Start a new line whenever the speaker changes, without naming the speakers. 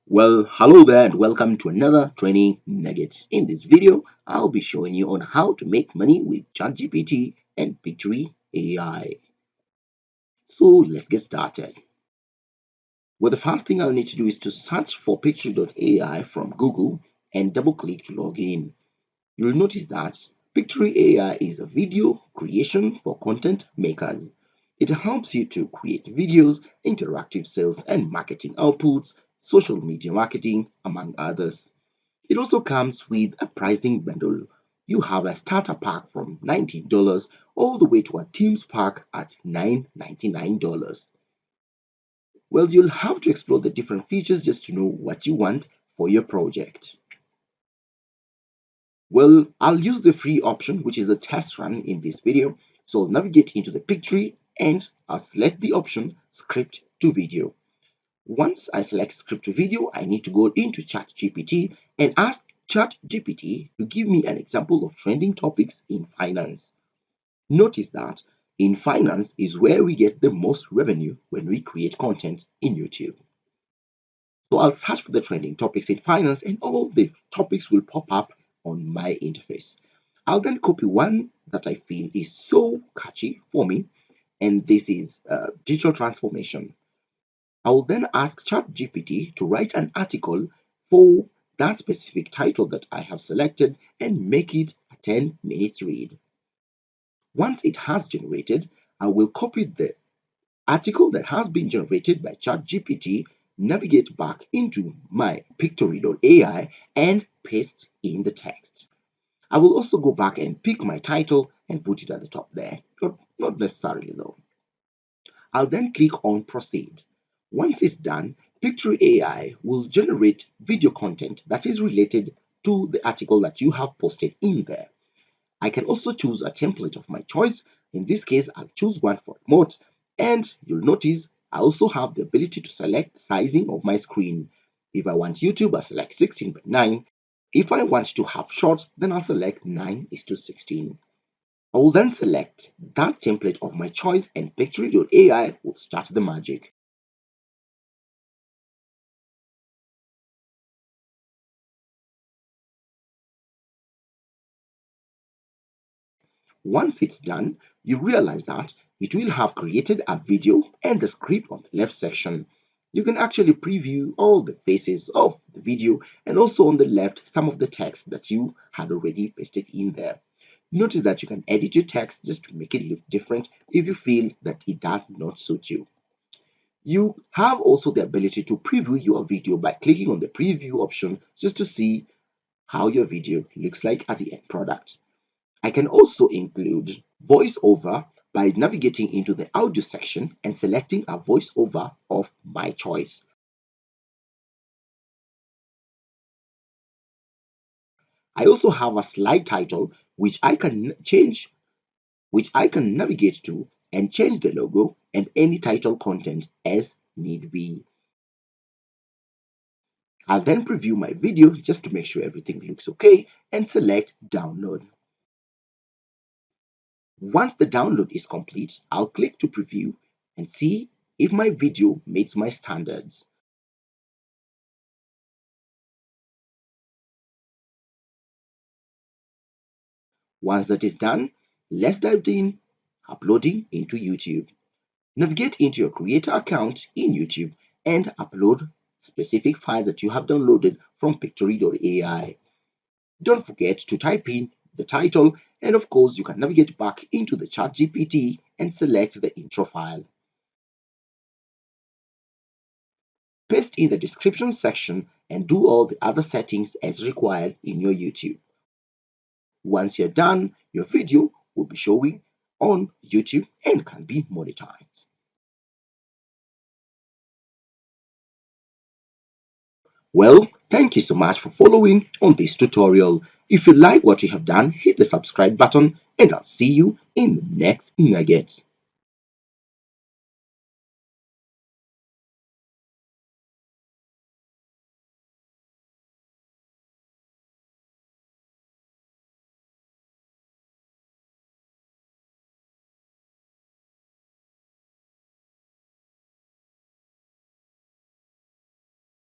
Well, hello there and welcome to another training nuggets. In this video, I'll be showing you on how to make money with ChatGPT and Pictory AI. So let's get started. Well, the first thing I'll need to do is to search for Pictory.ai from Google and double click to log in. You'll notice that Pictory AI is a video creation for content makers. It helps you to create videos, interactive sales and marketing outputs, social media marketing, among others. It also comes with a pricing bundle. You have a starter pack from $19 all the way to a Teams pack at $9.99. Well, you'll have to explore the different features just to know what you want for your project. Well, I'll use the free option, which is a test run in this video. So I'll navigate into the Pictory and I'll select the option script to video. Once I select script to video, I need to go into ChatGPT and ask ChatGPT to give me an example of trending topics in finance. Notice that in finance is where we get the most revenue when we create content in YouTube. So I'll search for the trending topics in finance and all the topics will pop up on my interface. I'll then copy one that I feel is so catchy for me, and this is digital transformation. I will then ask ChatGPT to write an article for that specific title that I have selected and make it a 10-minute read. Once it has generated, I will copy the article that has been generated by ChatGPT, navigate back into my Pictory.ai and paste in the text. I will also go back and pick my title and put it at the top there. Not necessarily though. I'll then click on proceed. Once it's done, Pictory AI will generate video content that is related to the article that you have posted in there. I can also choose a template of my choice. In this case, I'll choose one for remote, and you'll notice I also have the ability to select the sizing of my screen. If I want YouTube, I select 16:9. If I want to have shorts, then I'll select 9:16. I will then select that template of my choice and Pictory.ai will start the magic. Once it's done, you realize that it will have created a video and the script on the left section. You can actually preview all the faces of the video and also on the left some of the text that you had already pasted in there. Notice that you can edit your text just to make it look different if you feel that it does not suit you. You have also the ability to preview your video by clicking on the preview option just to see how your video looks like at the end product. I can also include voiceover by navigating into the audio section and selecting a voiceover of my choice. I also have a slide title which I can change, which I can navigate to and change the logo and any title content as need be. I'll then preview my video just to make sure everything looks okay and select download. Once the download is complete, I'll click to preview and see if my video meets my standards. Once that is done, let's dive in uploading into YouTube. Navigate into your creator account in YouTube and upload specific files that you have downloaded from Pictory.ai. Don't forget to type in the title, and of course, you can navigate back into the ChatGPT and select the intro file. Paste in the description section and do all the other settings as required in your YouTube. Once you're done, your video will be showing on YouTube and can be monetized. Well, thank you so much for following on this tutorial. If you like what you have done, hit the subscribe button and I'll see you in the next nugget.